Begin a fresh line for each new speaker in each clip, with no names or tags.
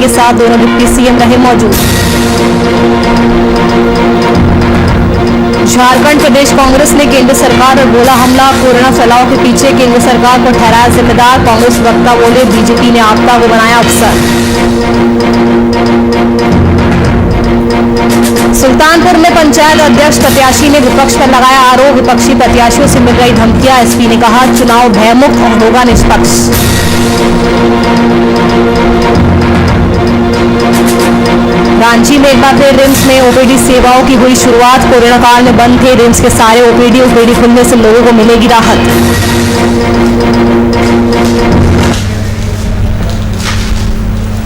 के साथ दोनों डिप्टी सीएम रहे मौजूद। झारखंड प्रदेश कांग्रेस ने केंद्र सरकार पर बोला हमला, कोरोना फैलाव के पीछे केंद्र सरकार को ठहराया जिम्मेदार। कांग्रेस वक्ता बोले बीजेपी ने आपदा को बनाया अवसर। सुल्तानपुर में पंचायत अध्यक्ष प्रत्याशी ने विपक्ष पर लगाया आरोप, विपक्षी प्रत्याशियों से मिल रही धमकियां। एसपी ने कहा चुनाव भयमुक्त और होगा निष्पक्ष। रांची में एक बार फिर रिम्स में ओपीडी सेवाओं की हुई शुरुआत। कोरोना काल में बंद थे रिम्स के सारे ओपीडी खुलने से लोगों को मिलेगी राहत।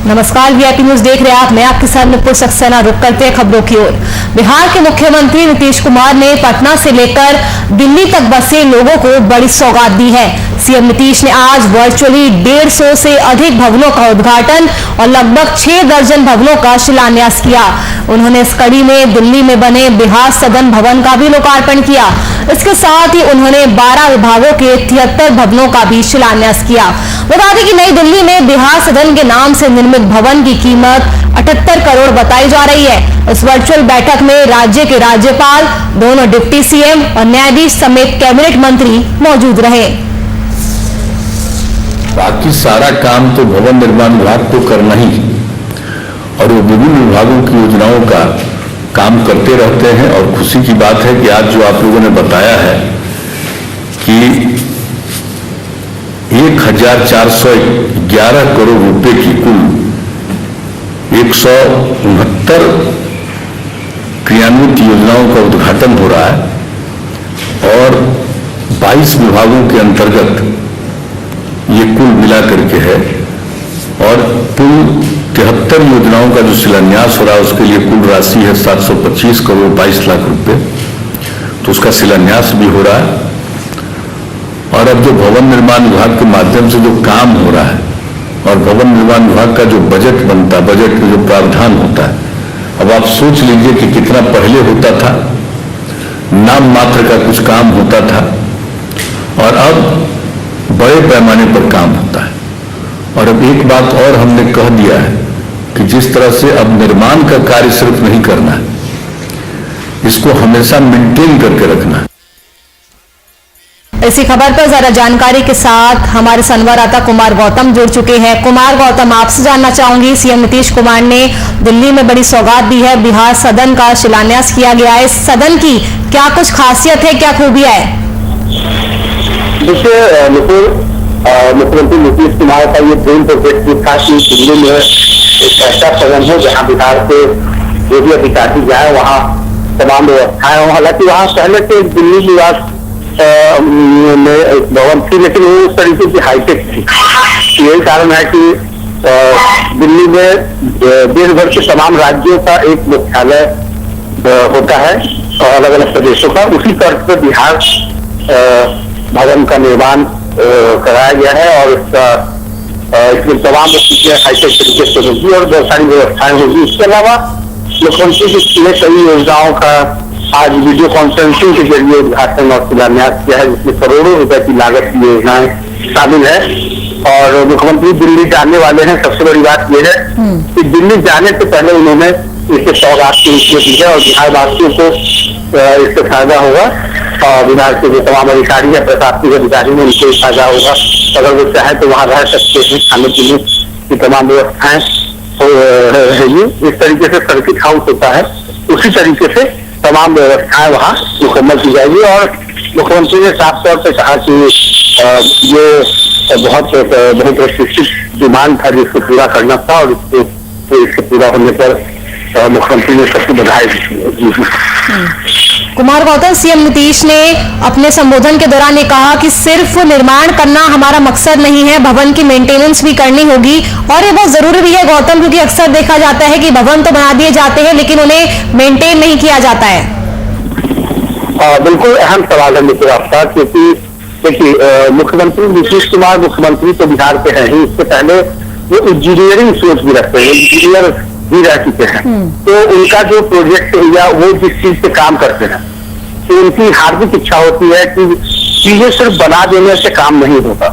नमस्कार, वीआईपी न्यूज देख रहे हैं आप। मैं आपके साथ नुपुर सक्सेना। रुक करते हैं खबरों की ओर। बिहार के मुख्यमंत्री नीतीश कुमार ने पटना से लेकर दिल्ली तक बसे लोगों को बड़ी सौगात दी है। सीएम नीतीश ने आज वर्चुअली 150 से अधिक भवनों का उद्घाटन और लगभग 6 दर्जन भवनों का शिलान्यास किया। उन्होंने इस कड़ी में दिल्ली में बने बिहार सदन भवन का भी लोकार्पण किया। इसके साथ ही उन्होंने 12 विभागों के 73 भवनों का भी शिलान्यास किया। बता दें कि नई दिल्ली में बिहार सदन के नाम से निर्मित भवन की कीमत 78 करोड़ बताई जा रही है। इस वर्चुअल बैठक में राज्य के राज्यपाल, दोनों डिप्टी सीएम और न्यायाधीश समेत कैबिनेट मंत्री मौजूद रहे।
बाकी सारा काम तो भवन निर्माण विभाग को करना ही, और वो विभिन्न विभागों की योजनाओं का काम करते रहते हैं। और खुशी की बात है कि आज जो आप लोगों ने बताया है कि 1411 करोड़ रुपए की कुल 169 क्रियान्वित योजनाओं का उद्घाटन हो रहा है और 22 विभागों के अंतर्गत ये कुल मिला करके है। और कुल 73 योजनाओं का जो शिलान्यास हो रहा है उसके लिए कुल राशि है 725 करोड़ 22 लाख रुपए, तो उसका शिलान्यास भी हो रहा है। और अब जो भवन निर्माण विभाग के माध्यम से जो काम हो रहा है और भवन निर्माण विभाग का जो बजट बनता है, बजट में जो प्रावधान होता है, अब आप सोच लीजिए कि कितना पहले होता था, नाम मात्र का कुछ काम होता था और अब बड़े पैमाने पर काम होता है। और अब एक बात और हमने कह दिया है कि जिस तरह से अब निर्माण का कार्य सिर्फ नहीं करना है, इसको हमेशा मेंटेन करके रखना है।
इसी खबर पर ज्यादा जानकारी के साथ हमारे संवाददाता कुमार गौतम जुड़ चुके हैं। कुमार गौतम, आपसे जानना चाहूंगी, सीएम नीतीश कुमार ने दिल्ली में बड़ी सौगात दी है, बिहार सदन का शिलान्यास किया गया है। इस सदन की क्या कुछ खासियत है, क्या खूबियां है?
देखिए मुख्यमंत्री नीतीश कुमार का ये ड्रीम प्रोजेक्ट था कि दिल्ली में एक ऐसा सदन हो जहाँ बिहार के जो भी अधिकारी जाए वहाँ तमाम व्यवस्थाएं हो। हालांकि वहाँ पहले से दिल्ली निवास में एक भवन थी, लेकिन वो उस तरीके की हाईटेक थी। यही कारण है कि दिल्ली में देश भर के तमाम राज्यों का एक मुख्यालय होता है और अलग अलग प्रदेशों का। उसी तर्ज पर बिहार भवन का निर्माण कराया गया है और इसमें तमाम चीजें हाईटेक तरीके से होगी और बहुत सारी व्यवस्थाएं होगी। इसके अलावा मुख्यमंत्री ने कई योजनाओं का आज वीडियो कॉन्फ्रेंसिंग के जरिए उद्घाटन और शिलान्यास किया है, जिसमें करोड़ों रुपए की लागत की योजनाएं शामिल है। और मुख्यमंत्री दिल्ली जाने वाले हैं। सबसे बड़ी बात यह है कि दिल्ली जाने से पहले उन्होंने इसके सौगात की रिश्वत दी है और बिहार वासियों को इससे फायदा होगा और बिहार के जो तमाम अधिकारी है, प्रशासनिक अधिकारी हैं, उनको फायदा होगा। अगर वो चाहे तो वहाँ रह सकते हैं, खाने पीने की तमाम व्यवस्थाएं रहेगी। इस तरीके से सर्किट हाउस होता है, उसी तरीके से तमाम व्यवस्थाएं वहाँ मुकम्मल की जाएगी। और मुख्यमंत्री ने साफ तौर पर कहा कि ये बहुत विशिष्ट डिमांड था जिसको पूरा करना था और इसके पूरा होने पर मुख्यमंत्री ने सबको बधाई दी।
कुमार गौतम, सीएम नीतीश ने अपने संबोधन के दौरान ये कहा कि सिर्फ निर्माण करना हमारा मकसद नहीं है, भवन की मेंटेनेंस भी करनी होगी और ये बहुत जरूरी भी है गौतम, क्योंकि अक्सर देखा जाता है कि भवन तो बना दिए जाते हैं लेकिन उन्हें मेंटेन नहीं किया जाता है।
बिल्कुल अहम सवाल है मित्र आपका, क्योंकि देखिए मुख्यमंत्री नीतीश कुमार मुख्यमंत्री तो बिहार के हैं ही, इससे पहले वो इंजीनियरिंग सोच भी रखते हैं, इंजीनियर भी रह चुके हैं। तो उनका जो प्रोजेक्ट या वो जिस चीज पे काम करते हैं तो उनकी हार्दिक इच्छा होती है कि चीजें सिर्फ बना देने से काम नहीं होता,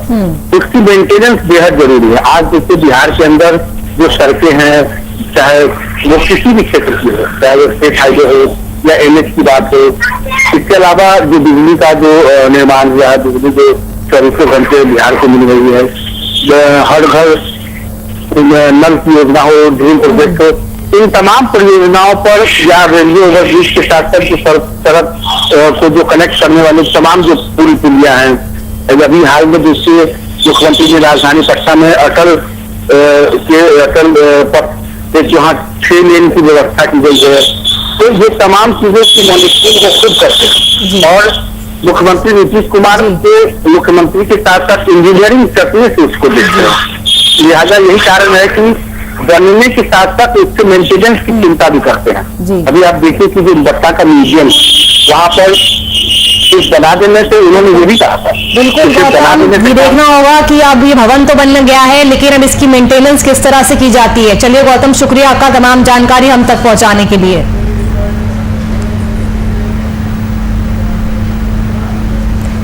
उसकी मेंटेनेंस बेहद जरूरी है। आज देखिए बिहार के अंदर जो सड़कें हैं, चाहे वो किसी भी क्षेत्र की हो, चाहे वो स्टेट हाईवे हो या NH की बात हो, इसके अलावा जो बिजली का जो निर्माण हुआ है, बिजली जो 24 घंटे बिहार को मिल रही है, हर घर नल की योजना हो, ड्रीम प्रोजेक्ट हो, इन तमाम परियोजनाओं पर या रेलवे ओवरब्रिज के साथ साथ जो सड़क को जो कनेक्ट करने वाले तमाम जो पूरी पुलिया हैं, अभी हाल में दूसरे मुख्यमंत्री की राजधानी पटना में अटल पथ जहाँ 6 लेन की व्यवस्था की गई है, तो ये तमाम चीजों की मॉनिटरिंग वो खुद करते हैं और मुख्यमंत्री नीतीश कुमार के मुख्यमंत्री के साथ साथ इंजीनियरिंग करने से उसको देखते हैं। लिहाजा यही कारण है कि बनने के साथ साथ उसके मेंटेनेंस की चिंता भी करते हैं। अभी आप देखिए कि जो बट्टा का म्यूजियम वहाँ पर इस बना देने से उन्होंने ये भी कहा था,
बिल्कुल ये देखना होगा कि अब ये भवन तो बन गया है, लेकिन अब इसकी मेंटेनेंस किस तरह से की जाती है। चलिए गौतम, शुक्रिया आपका तमाम जानकारी हम तक पहुंचाने के लिए।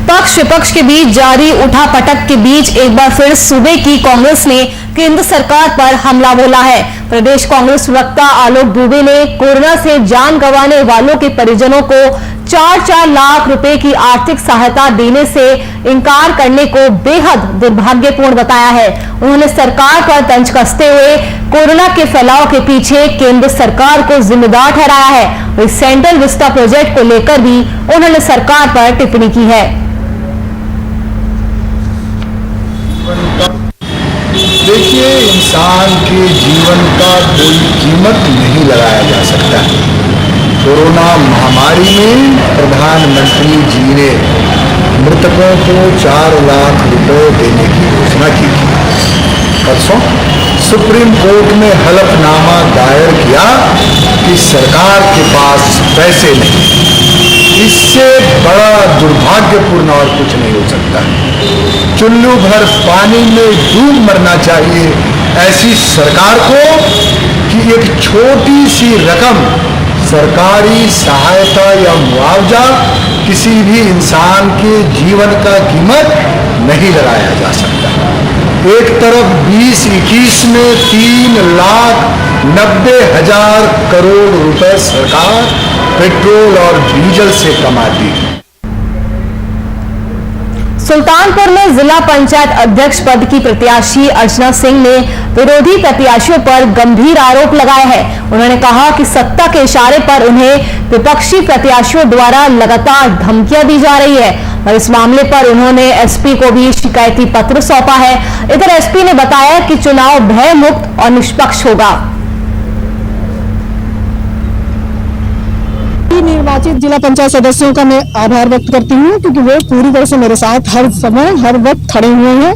पक्ष विपक्ष के बीच जारी उठापटक के बीच एक बार फिर सूबे की कांग्रेस ने केंद्र सरकार पर हमला बोला है। प्रदेश कांग्रेस प्रवक्ता आलोक दुबे ने कोरोना से जान गंवाने वालों के परिजनों को 4-4 लाख रुपए की आर्थिक सहायता देने से इनकार करने को बेहद दुर्भाग्यपूर्ण बताया है। उन्होंने सरकार पर तंज कसते हुए कोरोना के फैलाव के पीछे केंद्र सरकार को जिम्मेदार ठहराया है। वही सेंट्रल विस्टा प्रोजेक्ट को लेकर भी उन्होंने सरकार पर टिप्पणी की है।
देखिए, इंसान के जीवन का कोई कीमत नहीं लगाया जा सकता। कोरोना महामारी में प्रधानमंत्री जी ने मृतकों को 4 लाख रुपए देने की घोषणा की थी। परसों सुप्रीम कोर्ट में हलफनामा दायर किया कि सरकार के पास पैसे नहीं। इससे बड़ा दुर्भाग्यपूर्ण और कुछ नहीं हो सकता। चुल्लू भर पानी में डूब मरना चाहिए ऐसी सरकार को कि एक छोटी सी रकम सरकारी सहायता या मुआवजा किसी भी इंसान के जीवन का कीमत नहीं लगाया जा सकता। एक तरफ 2021 में 3,90,000 करोड़ रुपए सरकार पेट्रोल और डीजल से कमाती है।
सुल्तानपुर में जिला पंचायत अध्यक्ष पद की प्रत्याशी अर्चना सिंह ने विरोधी प्रत्याशियों पर गंभीर आरोप लगाए हैं। उन्होंने कहा कि सत्ता के इशारे पर उन्हें विपक्षी प्रत्याशियों द्वारा लगातार धमकियां दी जा रही है और इस मामले पर उन्होंने एसपी को भी शिकायती पत्र सौंपा है। इधर एसपी ने बताया कि चुनाव भय मुक्त और निष्पक्ष होगा।
निर्वाचित जिला पंचायत सदस्यों का मैं आभार व्यक्त करती हूँ, क्योंकि वो पूरी तरह से मेरे साथ हर समय हर वक्त खड़े हुए हैं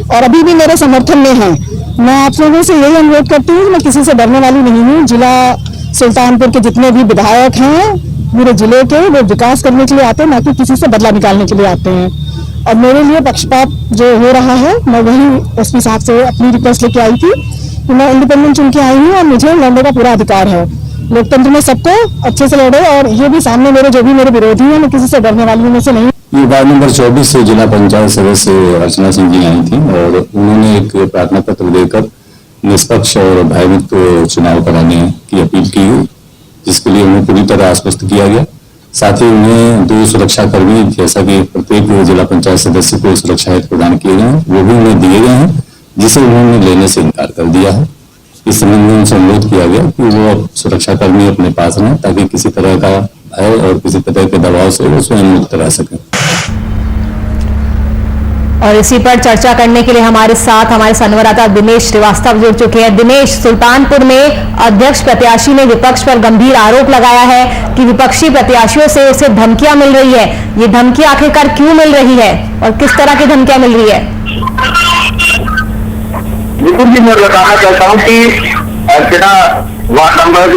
और अभी भी मेरे समर्थन में हैं। मैं आप लोगों से यही अनुरोध करती हूँ कि मैं किसी से डरने वाली नहीं हूँ। जिला सुल्तानपुर के जितने भी विधायक हैं पूरे जिले के, वो विकास करने के लिए आते हैं, ना कि किसी से बदला निकालने के लिए आते हैं। और मेरे लिए पक्षपात जो हो रहा है, मैं वही एसपी साहब से अपनी रिक्वेस्ट लेके आई थी कि मैं इंडिपेंडेंट चुन के आई हूँ और मुझे लड़ने का पूरा अधिकार है। लोकतंत्र में सबको अच्छे से लड़े और ये भी सामने मेरे जो भी मेरे विरोधी हैं, मैं किसी से डरने वाली में से नहीं।
ये वार्ड नंबर 24 से जिला पंचायत सदस्य अर्चना सिंह जी आई थी और उन्होंने एक प्रार्थना पत्र देकर निष्पक्ष और भयमुक्त चुनाव कराने की अपील की, जिसके लिए उन्हें पूरी तरह आश्वस्त किया गया। साथ ही उन्हें 2 सुरक्षाकर्मी, जैसा कि प्रत्येक जिला पंचायत सदस्य को सुरक्षा हेतु प्रदान किए गए हैं, वो भी उन्हें दिए गए हैं, जिसे उन्होंने लेने से इनकार कर दिया है। इस संबंध में उनसे अनुरोध किया गया कि वो अब सुरक्षाकर्मी अपने पास रहें, ताकि किसी तरह का भय और किसी तरह के दबाव से वो स्वयं मुक्त रह सके।
और इसी पर चर्चा करने के लिए हमारे साथ हमारे संवाददाता दिनेश श्रीवास्तव जुड़ चुके हैं। दिनेश, सुल्तानपुर में अध्यक्ष प्रत्याशी ने विपक्ष पर गंभीर आरोप लगाया है कि विपक्षी प्रत्याशियों से उसे धमकियां मिल रही है। ये धमकी आखिरकार क्यों मिल रही है और किस तरह की धमकियां मिल रही है?
बिल्कुल जी, मैं बताना चाहता हूँ कि अर्चना वार्ड नंबर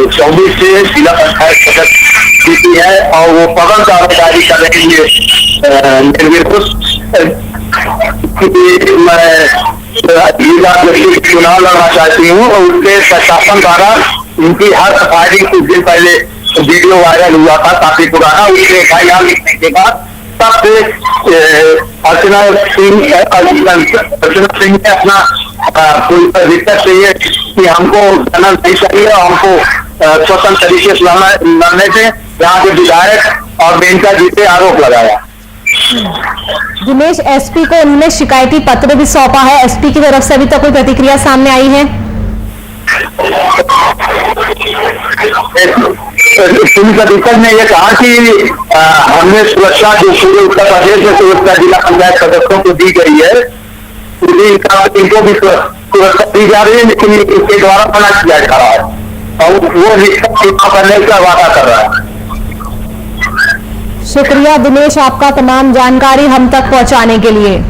24 से जिला पंचायत सदस्य जीती है और वो पवन दावेदारी कर रही है निर्विरोध। मैं चुनाव लड़ना चाहती हूँ और उसके प्रशासन द्वारा उनकी हर सफाई कुछ दिन पहले वीडियो वायरल हुआ था, काफी पुराना। उसके FIR लिखने के बाद तब से अर्चना सिंह ने अपना कोई पर दिक्कत चाहिए कि हमको जाना नहीं चाहिए और हमको स्वतंत्र तरीके से लड़ने से यहाँ के विधायक और मेनका जी पे आरोप लगाया।
दिनेश, एसपी को उन्होंने शिकायती पत्र भी सौंपा है, एसपी की तरफ से अभी तक कोई प्रतिक्रिया सामने आई है?
पुलिस अधीक्षक ने यह कहा कि हमने सुरक्षा जो पूरे उत्तर प्रदेश में सुरक्षा जिला पंचायत सदस्यों को दी गई है, इनको भी सुरक्षा दी जा रही है, लेकिन इसके द्वारा मना किया जा रहा है और वो निष्पक्ष करने का वादा कर रहा है।
शुक्रिया दिनेश, आपका तमाम जानकारी हम तक पहुंचाने के लिए।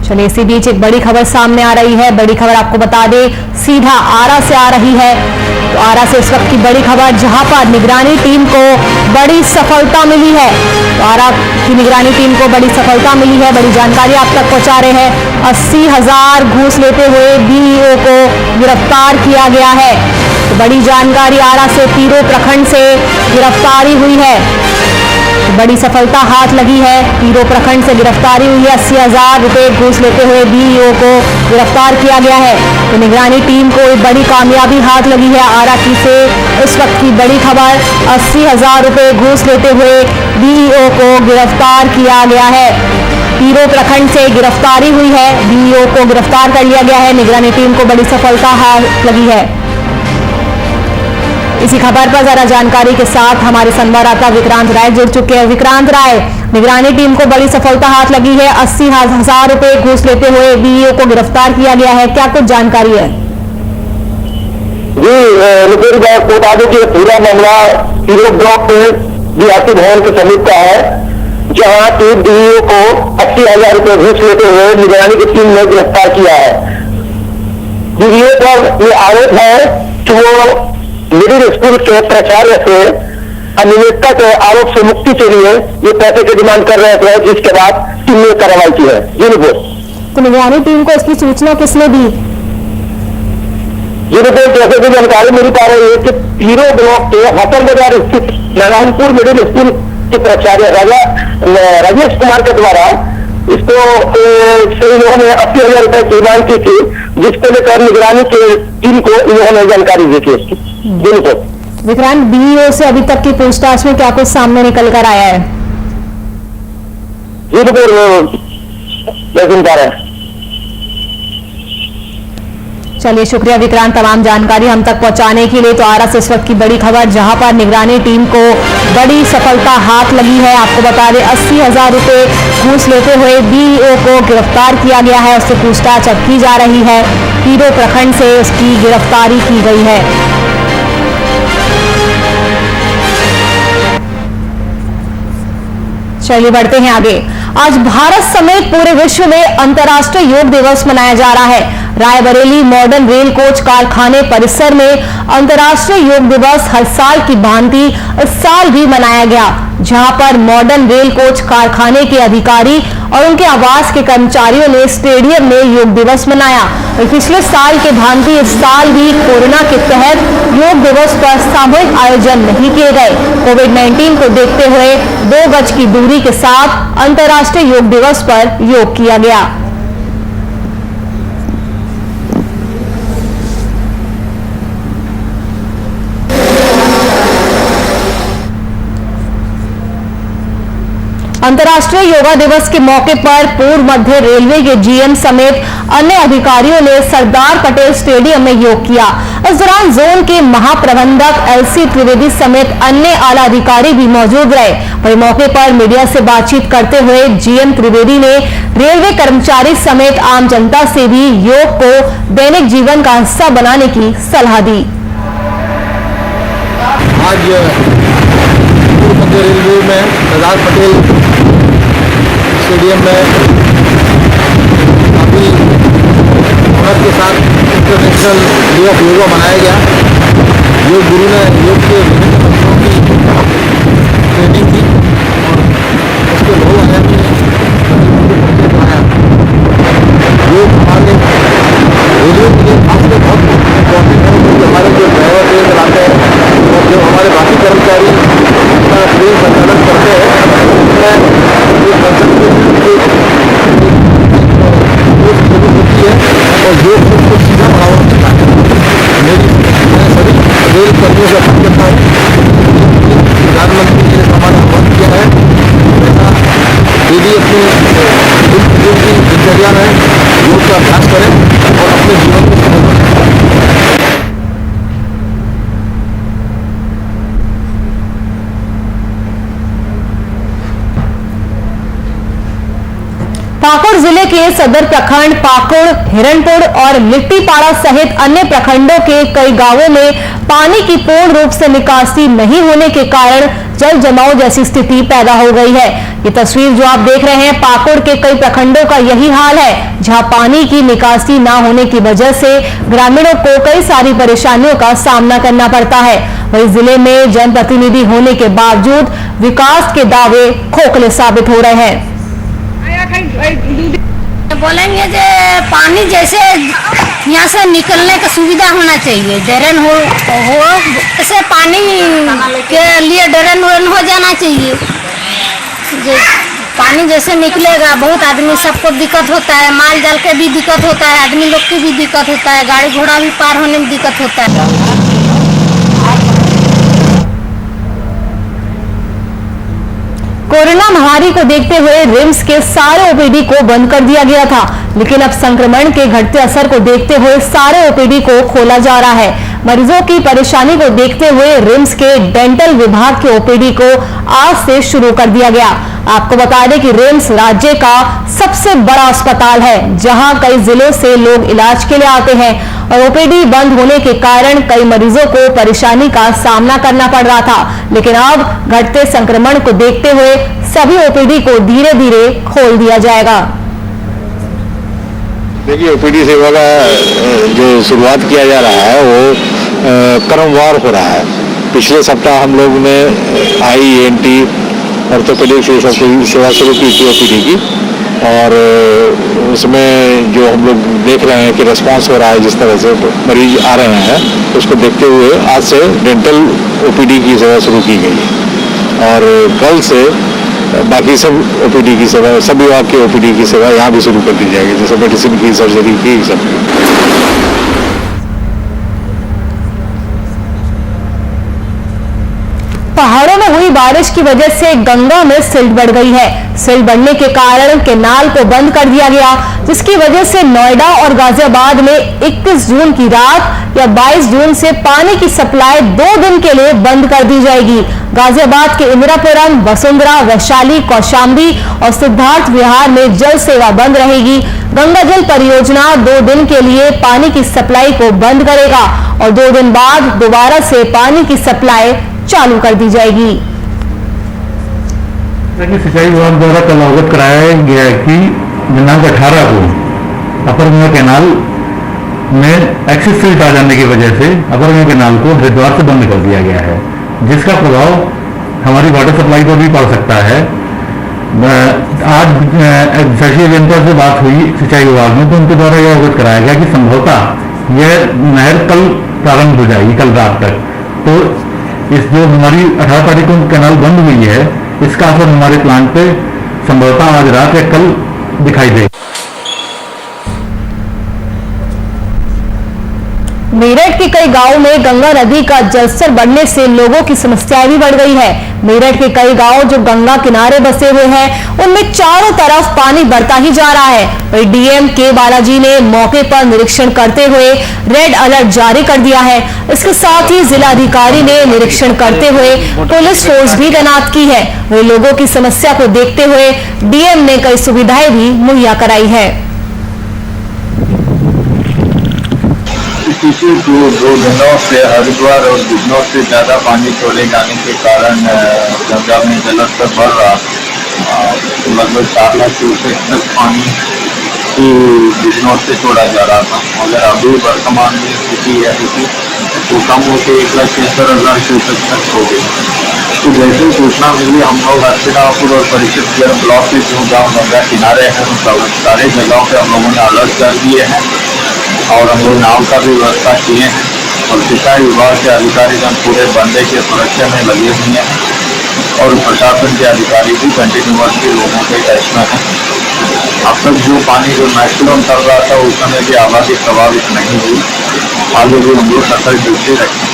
चलिए, इसी बीच एक बड़ी खबर सामने आ रही है। बड़ी खबर आपको बता दें, सीधा आरा से आ रही है। तो आरा से इस वक्त की बड़ी खबर, जहां पर निगरानी टीम को बड़ी सफलता मिली है। तो आरा की निगरानी टीम को बड़ी सफलता मिली है, बड़ी जानकारी आप तक पहुंचा रहे हैं। 80,000 घूस लेते हुए बीईओ को गिरफ्तार किया गया है। तो बड़ी जानकारी, आरा से पीरो प्रखंड से गिरफ्तारी हुई है। बड़ी सफलता हाथ लगी है, पीरो प्रखंड से गिरफ्तारी हुई है। 80,000 रुपए घूस लेते हुए बीईओ को गिरफ्तार किया गया है। तो निगरानी टीम को एक बड़ी कामयाबी हाथ लगी है। आरा की से इस वक्त की बड़ी खबर, 80,000 रुपए घूस लेते हुए बीईओ को गिरफ्तार किया गया है। पीरो प्रखंड से गिरफ्तारी हुई है, बीईओ को गिरफ्तार कर लिया गया है। निगरानी टीम को बड़ी सफलता हाथ लगी है। इसी खबर पर जरा जानकारी के साथ हमारे संवाददाता विक्रांत राय जुड़ चुके हैं। विक्रांत राय, निगरानी टीम को बड़ी सफलता हाथ लगी है, 80,000 रुपए घूस लेते हुए बीईओ को गिरफ्तार किया गया है, क्या कुछ जानकारी है?
जी बता दें कि पूरा मामला पीरो ब्लॉक में बिहाती भवन के समीप का है, जहां तीन बीईओ को 80,000 रुपए घूस लेते हुए निगरानी की टीम ने गिरफ्तार किया है। बीईओ पर ये आरोप है कि वो मिडिल स्कूल के प्राचार्य से अनियमितता के आरोप से मुक्ति के लिए ये पैसे की डिमांड कर रहे थे, जिसके बाद टीम ने कार्रवाई की है। जी रिपोर्ट।
तो निगरानी टीम को इसकी सूचना किसने दी?
ये रिपोर्ट जैसे की जानकारी मिल पा रही है कि पीरो ब्लॉक के हसन बाजार स्थित नारायणपुर मिडिल स्कूल के प्राचार्य राजेश कुमार के द्वारा इसको इन्होंने 80,000 रुपए की डिमांड की थी, जिसको लेकर निगरानी की टीम को इन्होंने जानकारी दी थी इसकी। बिल्कुल
विक्रांत, बीईओ से अभी तक की पूछताछ में क्या कुछ सामने निकल कर आया है?
ये रिपोर्ट सुन पा रहे हैं।
चलिए, शुक्रिया विक्रांत तमाम जानकारी हम तक पहुंचाने के लिए। तो आरा से इस वक्त की बड़ी खबर, जहां पर निगरानी टीम को बड़ी सफलता हाथ लगी है। आपको बता दें, 80,000 रुपए घूस लेते हुए बीईओ को गिरफ्तार किया गया है। उससे पूछताछ अब की जा रही है। पीरो प्रखंड से उसकी गिरफ्तारी की गई है। चलिए बढ़ते हैं आगे। आज भारत समेत पूरे विश्व में अंतर्राष्ट्रीय योग दिवस मनाया जा रहा है। रायबरेली मॉडर्न रेल कोच कारखाने परिसर में अंतर्राष्ट्रीय योग दिवस हर साल की भांति इस साल भी मनाया गया, जहां पर मॉडर्न रेल कोच कारखाने के अधिकारी और उनके आवास के कर्मचारियों ने स्टेडियम में योग दिवस मनाया। पिछले साल के भांति इस साल भी कोरोना के तहत योग दिवस पर सामूहिक आयोजन नहीं किए गए। कोविड-19 को देखते हुए 2 गज की दूरी के साथ अंतर्राष्ट्रीय योग दिवस पर योग किया गया। अंतर्राष्ट्रीय योगा दिवस के मौके पर पूर्व मध्य रेलवे के जीएम समेत अन्य अधिकारियों ने सरदार पटेल स्टेडियम में योग किया। इस दौरान जोन के महाप्रबंधक एलसी त्रिवेदी समेत अन्य आला अधिकारी भी मौजूद रहे। वहीं मौके पर मीडिया से बातचीत करते हुए जीएम त्रिवेदी ने रेलवे कर्मचारी समेत आम जनता से भी योग को दैनिक जीवन का हिस्सा बनाने की सलाह दी।
आज पूर्व मध्य रेलवे में सरदार पटेल स्टेडियम में काफ़ी उन्नत के साथ इंटरनेशनल डे ऑफ योगा मनाया गया। योग गुरु ने योग के विभिन्न तंत्रों की ट्रेनिंग की और उसके बहुआयामी बनाया। योग हमारे रेलवे के लिए खासकर बहुत इम्पोर्टेंट है, क्योंकि हमारे जो ड्राइवर ट्रेन चलाते हैं और जो हमारे बाकी कर्मचारी ट्रेन संचालन करते हैं, और जो को सीधा बढ़ावा मिलता है। मैं सभी रेल कर्मियों से अपील करता हूँ, प्रधानमंत्री जी ने हमारा आह्वान किया है, ऐसा डेली अपने की दिनचर्या में योग का अभ्यास करें और अपने जीवन को समझें।
पाकुड़ जिले के सदर प्रखंड पाकुड़, हिरणपुर और लिट्टीपाड़ा सहित अन्य प्रखंडों के कई गांवों में पानी की पूर्ण रूप से निकासी नहीं होने के कारण जल जमाव जैसी स्थिति पैदा हो गई है। ये तस्वीर जो आप देख रहे हैं, पाकुड़ के कई प्रखंडों का यही हाल है, जहां पानी की निकासी न होने की वजह से ग्रामीणों को कई सारी परेशानियों का सामना करना पड़ता है। वहीं जिले में जनप्रतिनिधि होने के बावजूद विकास के दावे खोखले साबित हो रहे हैं।
बोलेंगे जे पानी जैसे यहाँ से निकलने का सुविधा होना चाहिए, ड्रेन हो ऐसे पानी के लिए ड्रेन हो जाना चाहिए। पानी जैसे निकलेगा बहुत आदमी सबको दिक्कत होता है, माल जाल के भी दिक्कत होता है, आदमी लोग की भी दिक्कत होता है, गाड़ी घोड़ा भी पार होने में दिक्कत होता है।
कोरोना महामारी को देखते हुए रिम्स के सारे ओपीडी को बंद कर दिया गया था, लेकिन अब संक्रमण के घटते असर को देखते हुए सारे ओपीडी को खोला जा रहा है। मरीजों की परेशानी को देखते हुए रिम्स के डेंटल विभाग के ओपीडी को आज से शुरू कर दिया गया। आपको बता दें कि रिम्स राज्य का सबसे बड़ा अस्पताल है, जहां कई जिलों से लोग इलाज के लिए आते हैं और ओपीडी बंद होने के कारण कई मरीजों को परेशानी का सामना करना पड़ रहा था, लेकिन अब घटते संक्रमण को देखते हुए सभी ओपीडी को धीरे धीरे खोल दिया जाएगा।
देखिए, ओपीडी सेवा का जो शुरुआत किया जा रहा है वो क्रमवार हो रहा है। पिछले सप्ताह हम लोग ने IENT ऑर्थोपेडिक सेवा शुरू की थी ओपीडी की, और उसमें जो हम लोग देख रहे हैं कि रिस्पांस हो रहा है, जिस तरह से मरीज आ रहे हैं, उसको देखते हुए आज से डेंटल ओपीडी की सेवा शुरू की गई है और कल से बाकी सब ओपीडी की सेवा, सब विभाग की ओपीडी की सेवा यहाँ भी शुरू कर दी जाएगी, जैसे मेडिसिन की, सर्जरी की, सब।
पहाड़ों में हुई बारिश की वजह से गंगा में सिल्ट बढ़ गई है। सिल्ट बढ़ने के कारण कैनाल को बंद कर दिया गया, जिसकी वजह से नोएडा और गाजियाबाद में 21 जून की रात या 22 जून से पानी की सप्लाई 2 दिन के लिए बंद कर दी जाएगी। गाजियाबाद के इंदिरापुरम, वसुंधरा, वैशाली, कौशाम्बी और सिद्धार्थ विहार में जल सेवा बंद रहेगी। गंगा जल परियोजना 2 दिन के लिए पानी की सप्लाई को बंद करेगा और 2 दिन बाद दोबारा से पानी की सप्लाई चालू कर दी जाएगी।
सिंचाई विभाग द्वारा कल अवगत कराया गया कि दिनांक 18 को अपर गंगा कैनाल में एक्सेस सिल्ट आ जाने की वजह से अपर गंगा कैनाल को हरिद्वार से बंद कर दिया गया है, जिसका प्रभाव हमारी वाटर सप्लाई पर भी पड़ सकता है। आज शासकीय अभियंता से बात हुई सिंचाई विभाग में, तो उनके द्वारा यह अवगत कराया गया कि संभवतः यह नहर कल प्रारंभ हो जाएगी, कल रात तक। तो इस जो हमारी 18 तारीख को कैनाल बंद हुई है, इसका असर हमारे प्लांट पे संभवतः आज रात या कल दिखाई देगा।
मेरठ के कई गांवों में गंगा नदी का जलस्तर बढ़ने से लोगों की समस्याएं भी बढ़ गई है। मेरठ के कई गांव जो गंगा किनारे बसे हुए हैं, उनमें चारों तरफ पानी बढ़ता ही जा रहा है। वहीं डीएम के बालाजी ने मौके पर निरीक्षण करते हुए रेड अलर्ट जारी कर दिया है। इसके साथ ही जिलाधिकारी ने निरीक्षण करते हुए पुलिस फोर्स भी तैनात की है। वहीं लोगों की समस्या को देखते हुए डीएम ने कई सुविधाएं भी मुहैया कराई है।
पिछले 2 दिनों से हरिद्वार और बिजनौर से ज्यादा पानी छोड़े जाने के कारण गंगा में जलस्तर बढ़ रहा, लगभग 4 लाख क्यूसेक तक पानी बिजनौर से छोड़ा जा रहा था, मगर अभी वर्तमान में स्थिति है तो कम होकर 1,76,000 क्यूसेक तक हो गई। तो जैसे सूचना मिली, हम लोग हर्षिदापुर और परिषद ब्लॉक के जो गाँव गंगा किनारे हैं, उन सारे जगहों पर हम लोगों ने अलर्ट कर दिए हैं और हम लोग नाव का भी व्यवस्था किए हैं और सिंचाई विभाग के अधिकारीगण पूरे बंदे के सुरक्षा में लगे हुए हैं और प्रशासन के अधिकारी भी कंटिन्यूअसली लोगों के टच में हैं। अब तक जो पानी जो मैक्सिमम चल रहा था उस समय की आबादी प्रभावित नहीं हुई। आगे भी हम लोग सतर्क चलते रहे।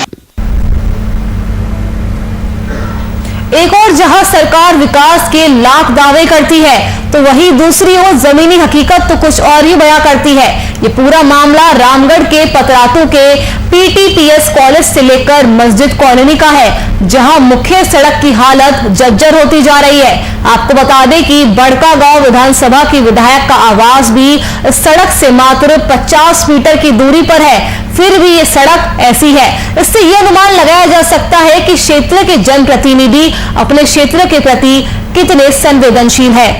एक और जहां सरकार विकास के लाख दावे करती है तो वहीं दूसरी ओर जमीनी हकीकत तो कुछ और ही बयां करती है। ये पूरा मामला रामगढ़ के पतरातू के पीटीपीएस कॉलेज से लेकर मस्जिद कॉलोनी का है, जहां मुख्य सड़क की हालत जर्जर होती जा रही है। आपको बता दें कि बड़का गांव विधानसभा की विधायक का आवास भी सड़क से मात्र 50 मीटर की दूरी पर है, फिर भी ये सड़क ऐसी है। इससे यह अनुमान लगाया जा सकता है कि क्षेत्र के जनप्रतिनिधि अपने क्षेत्र के प्रति कितने संवेदनशील है।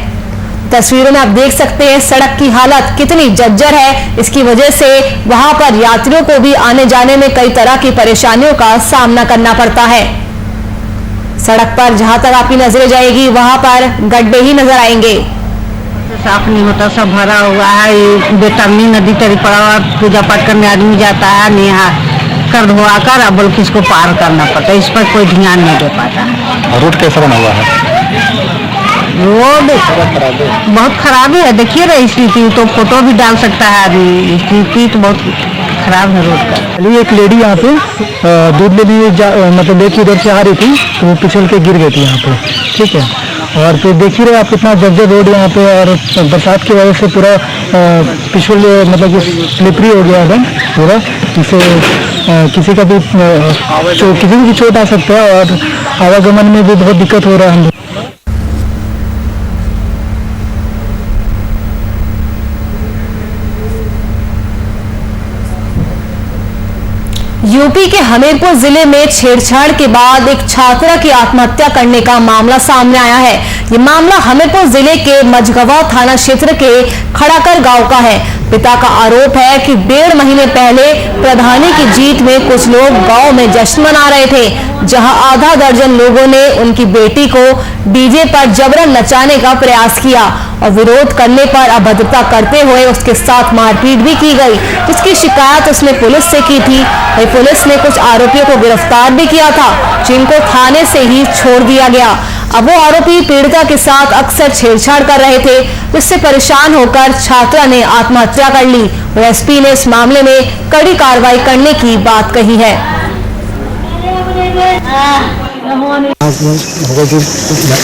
तस्वीरों में आप देख सकते हैं सड़क की हालत कितनी जर्जर है। इसकी वजह से वहां पर यात्रियों को भी आने जाने में कई तरह की परेशानियों का सामना करना पड़ता है। सड़क पर जहां तक आपकी नजरें जाएगी वहां पर गड्ढे ही नजर आएंगे।
साफ नहीं होता, सब भरा हुआ है। ये बेटरनी नदी तरी पड़ा हुआ, पूजा पाठ करने आदमी जाता है, यहाँ कर धोआ कर अब बोल किसको पार करना पड़ता है, इस पर कोई ध्यान नहीं दे पाता।
रोड कैसा बना हुआ है?
रोड बहुत खराब है, देखिए रही स्थिति, तो फोटो भी डाल सकता है आदमी, स्थिति तो बहुत खराब है रोड का।
एक लेडी यहाँ पे दूध लेने मतलब लेके उधर से आ रही थी तो वो पिछल के गिर गई थी यहाँ पे, ठीक है। और फिर देख ही रहे आप कितना जर्जर रोड यहाँ पे, और बरसात की वजह से पूरा पिछल मतलब स्लिपरी हो गया है पूरा, जिससे किसी का भी किसी को भी चोट आ सकता है और आवागमन में भी बहुत दिक्कत हो रहा है।
यूपी के हमीरपुर जिले में छेड़छाड़ के बाद एक छात्रा की आत्महत्या करने का मामला सामने आया है। ये मामला हमीरपुर जिले के मझगवा थाना क्षेत्र के खड़ाकर गांव का है। पिता का आरोप है कि 1.5 महीने पहले प्रधानी की जीत में कुछ लोग गांव में जश्न मना रहे थे, जहां आधा दर्जन लोगों ने उनकी बेटी को डीजे पर जबरन नचाने का प्रयास किया और विरोध करने पर अभद्रता करते हुए उसके साथ मारपीट भी की गई, जिसकी शिकायत उसने पुलिस से की थी। वही पुलिस ने कुछ आरोपियों को गिरफ्तार भी किया था, जिनको थाने से ही छोड़ दिया गया। अब वो आरोपी पीड़िता के साथ अक्सर छेड़छाड़ कर रहे थे, जिससे परेशान होकर छात्रा ने आत्महत्या कर ली। एसपी ने इस मामले में कड़ी कार्रवाई करने की बात कही है।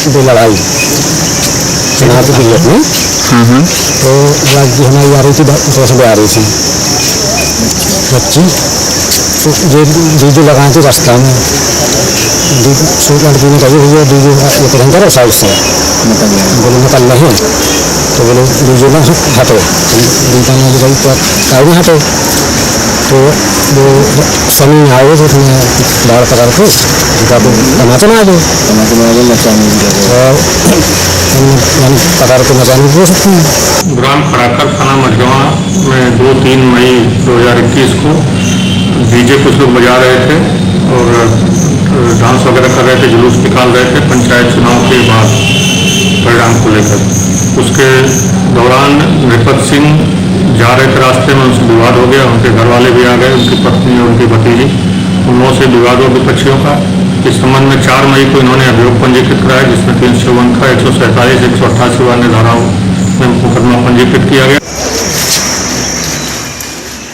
दो लड़ाई चुनाव के लिए में तो राज्य हमारी आ रही थी, दूसरे आ रही थी बच्ची, तो ये डीजे लगाए थे रास्ता में, लड़की ने कही भैया डीजे ये करें करो साइड से, बोले निकल रहे, तो बोले डीजे ना हटो, गीता ने भाई तो में हटो, तो वो सनी आए तो उसने दाड़ पकड़ के उनका तो टमाटर ना आ जाए, और पकड़ के नचाने हो सकती है।
ग्राम खड़ाकर थाना मझगवा में 2-3 मई 2021 को डीजे कुछ लोग बजा रहे थे और डांस वगैरह कर रहे थे, जुलूस निकाल रहे थे पंचायत चुनाव के बाद परिणाम को लेकर। उसके दौरान नृपत सिंह जा रहे थे, रास्ते में उनसे विवाद हो गया, उनके घर वाले भी आ गए, उनकी पत्नी और उनकी भतीजी, उनों से विवाद हो विपक्षियों का। इस संबंध में 4 मई को इन्होंने अभियोग पंजीकृत कराया, जिसमें 351 का 147, 188 अन्य धाराओं में मुकदमा पंजीकृत किया गया।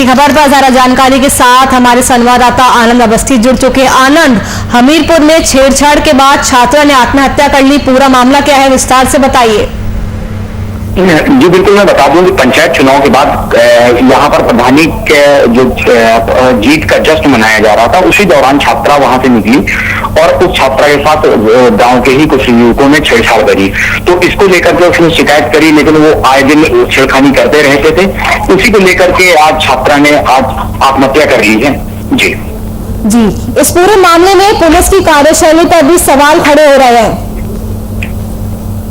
खबर पर ज्यादा जानकारी के साथ हमारे संवाददाता आनंद अवस्थी जुड़ चुके हैं। आनंद, हमीरपुर में छेड़छाड़ के बाद छात्रा ने आत्महत्या कर ली, पूरा मामला क्या है, विस्तार से बताइए।
जी बिल्कुल, मैं बता दूं कि पंचायत चुनाव के बाद यहाँ पर प्रधानी के जो जीत का जश्न मनाया जा रहा था, उसी दौरान छात्रा वहां से निकली और उस छात्रा के साथ गांव के ही कुछ युवकों ने छेड़छाड़ करी। तो इसको लेकर के उसने शिकायत करी, लेकिन वो आए दिन छेड़खानी करते रहते थे। उसी को लेकर के आज छात्रा ने आज आत्महत्या कर ली है। जी
जी, इस पूरे मामले में पुलिस की कार्यशैली पर भी सवाल खड़े हो रहे हैं।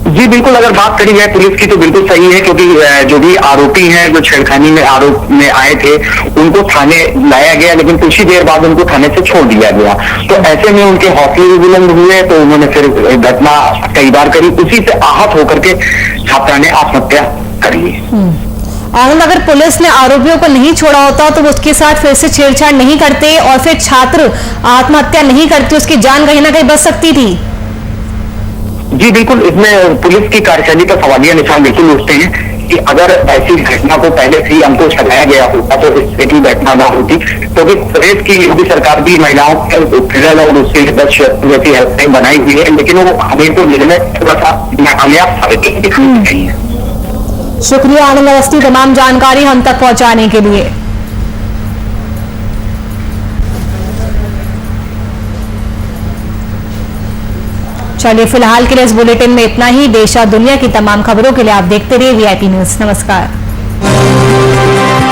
जी बिल्कुल, अगर बात करी जाए पुलिस की तो बिल्कुल सही है, क्योंकि जो भी आरोपी हैं, जो छेड़खानी में आरोप में आए थे, उनको थाने लाया गया, लेकिन कुछ ही देर बाद उनको थाने से छोड़ दिया गया। तो ऐसे में उनके हौसले भी बुलंद हुए, तो उन्होंने फिर घटना कई बार करी, उसी से आहत होकर के छात्रा ने आत्महत्या कर ली।
आनंद, अगर पुलिस ने आरोपियों को नहीं छोड़ा होता तो वो उसके साथ फिर से छेड़छाड़ नहीं करते और फिर छात्र आत्महत्या नहीं करती, उसकी जान कहीं ना कहीं बच सकती थी।
जी बिल्कुल, इसमें पुलिस की कार्यशैली पर सवालिया निशान बिल्कुल उठते हैं, कि अगर ऐसी घटना को पहले से ही हमको छलाया गया होता तो इस तरह की घटना ना होती। तो भी प्रदेश की योगी सरकार भी महिलाओं के फिलहाल और उसके जैसी हेल्पलाइन बनाई हुई है, लेकिन वो हमें तो निर्णय थोड़ा सा नाकामयाब साबित नहीं है।
शुक्रिया आनंद अवस्थी तमाम जानकारी हम तक पहुंचाने के लिए। चलिए फिलहाल के लिए इस बुलेटिन में इतना ही। देश और दुनिया की तमाम खबरों के लिए आप देखते रहिए VIP न्यूज। नमस्कार।